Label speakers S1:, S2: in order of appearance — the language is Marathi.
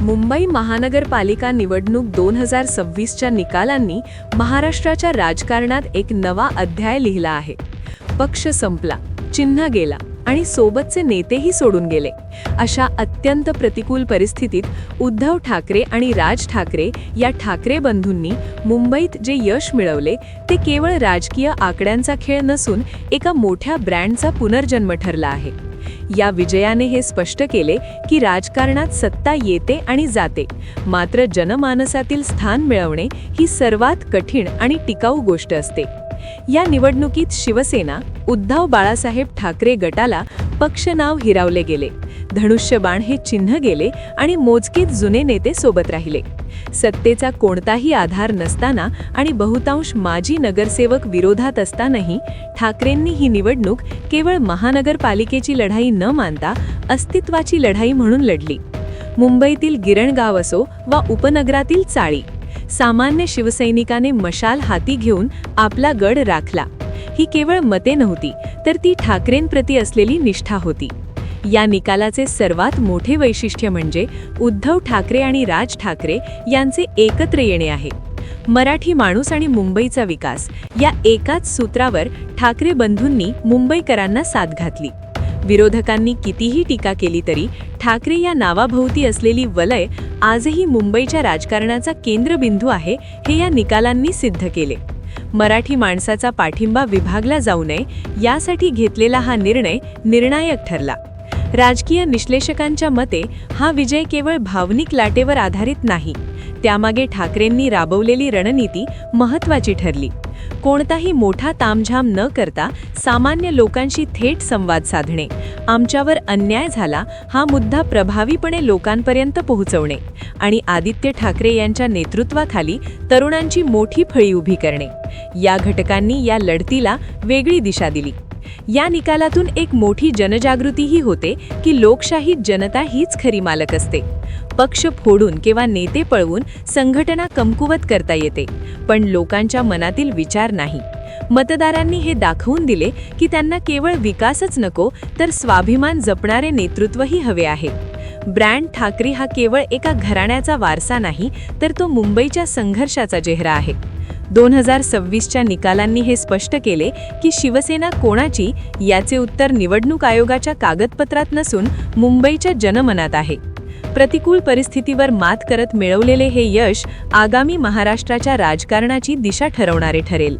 S1: मुंबई महानगरपालिका निवडणूक 2026च्या निकालांनी महाराष्ट्राच्या राजकारणात एक नवा अध्याय लिहिला आहे. पक्ष संपला, चिन्ह गेला आणि सोबतचे नेतेही सोडून गेले. अशा अत्यंत प्रतिकूल परिस्थितीत उद्धव ठाकरे आणि राज ठाकरे या ठाकरे बंधूंनी मुंबईत जे यश मिळवले ते केवळ राजकीय आकड्यांचा खेळ नसून एका मोठ्या ब्रँडचा पुनर्जन्म ठरला आहे. या विजयाने हे स्पष्ट केले की राजकारणात सत्ता येते आणि जाते, मात्र जनमानसातील स्थान मिळवणे ही सर्वात कठीण आणि टिकाऊ गोष्ट असते. या निवडणुकीत शिवसेना उद्धव बाळासाहेब ठाकरे गटाला पक्ष नाव हिरावले गेले, धनुष्यबाण हे चिन्ह गेले आणि मोजकेच जुने नेते सोबत राहिले. सत्तेचा कोणताही आधार नसताना आणि बहुतांश माजी नगरसेवक विरोधात असतानाही ठाकरेंनी ही निवडणूक केवळ महानगरपालिकेची लढाई न मानता अस्तित्वाची लढाई म्हणून लढली. मुंबईतील गिरणगाव असो वा उपनगरातील चाळी, सामान्य शिवसैनिकाने मशाल हाती घेऊन आपला गड राखला. ही केवळ मते नव्हती, तर ती ठाकरेंप्रती असलेली निष्ठा होती. या निकालाचे सर्वात मोठे वैशिष्ट्य म्हणजे उद्धव ठाकरे आणि राज ठाकरे यांचे एकत्र येणे आहे. मराठी माणूस आणि मुंबईचा विकास या एकाच सूत्रावर ठाकरे बंधूंनी मुंबईकरांना साथ घातली. विरोधकांनी कितीही टीका केली तरी ठाकरे या नावाभोवती असलेली वलय आजही मुंबईच्या राजकारणाचा केंद्रबिंदू आहे, हे या निकालांनी सिद्ध केले. मराठी माणसाचा पाठिंबा विभागला जाऊ नये यासाठी घेतलेला हा निर्णय निर्णायक ठरला. राजकीय विश्लेषकांच्या मते हा विजय केवळ भावनिक लाटेवर आधारित नाही, त्यामागे ठाकरेंनी राबवलेली रणनीती महत्त्वाची ठरली. कोणताही मोठा तामझाम न करता सामान्य लोकांशी थेट संवाद साधणे, आमच्यावर अन्याय झाला हा मुद्दा प्रभावीपणे लोकांपर्यंत पोहोचवणे आणि आदित्य ठाकरे यांच्या नेतृत्वाखाली तरुणांची मोठी फळी उभी करणे, या घटकांनी या लढतीला वेगळी दिशा दिली. या निकालातून एक मोठी जनजागृतीही होते की लोकशाहीत जनता हीच खरी मालक असते. पक्ष फोडून किंवा नेते पळवून संघटना कमकुवत करता येते, पण लोकांच्या मनातील विचार नाही. मतदारांनी हे दाखवून दिले की त्यांना केवळ विकासच नको, तर स्वाभिमान जपणारे नेतृत्वही हवे आहे. ब्रँड ठाकरे हा केवळ एका घराण्याचा वारसा नाही, तर तो मुंबईच्या संघर्षाचा चेहरा आहे. 2026च्या निकालांनी हे स्पष्ट केले की शिवसेना कोणाची याचे उत्तर निवडणूक आयोगाच्या कागदपत्रात नसून मुंबईच्या जनमनात आहे. प्रतिकूल परिस्थितीवर मात करत मिळवलेले हे यश आगामी महाराष्ट्राच्या राजकारणाची दिशा ठरवणारे ठरेल.